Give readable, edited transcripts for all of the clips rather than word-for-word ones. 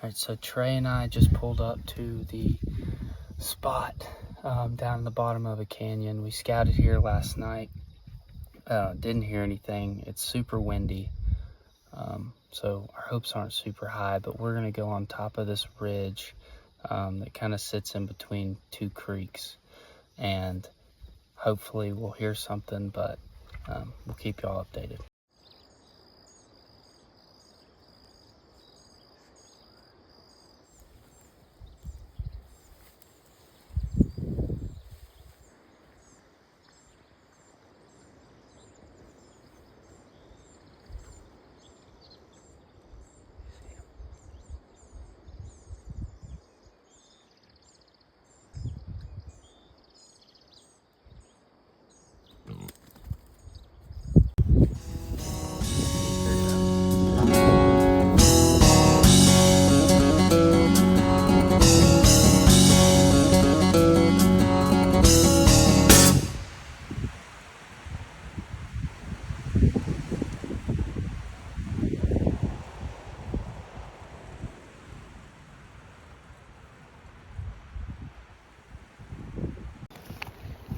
Alright, so Trey and I just pulled up to the spot down in the bottom of a canyon. We scouted here last night. Didn't hear anything. It's super windy, so our hopes aren't super high, but we're going to go on top of this ridge that kind of sits in between two creeks, and hopefully we'll hear something, but we'll keep y'all updated.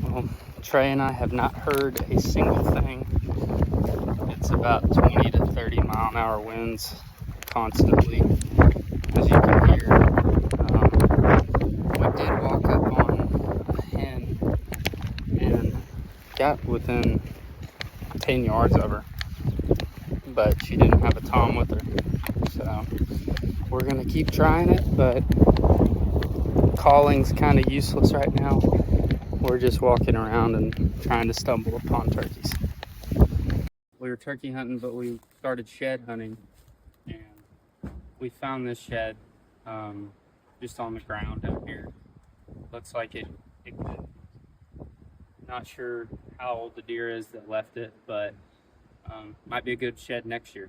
Well, Trey and I have not heard a single thing. It's about 20 to 30 mile an hour winds constantly, as you can hear. We did walk up on a hen and got within 10 yards of her, but she didn't have a tom with her. So we're gonna keep trying it, but calling's kind of useless right now. We're just walking around and trying to stumble upon turkeys. We were turkey hunting, but we started shed hunting, and we found this shed just on the ground out here. Looks like it could, not sure how old the deer is that left it, but might be a good shed next year.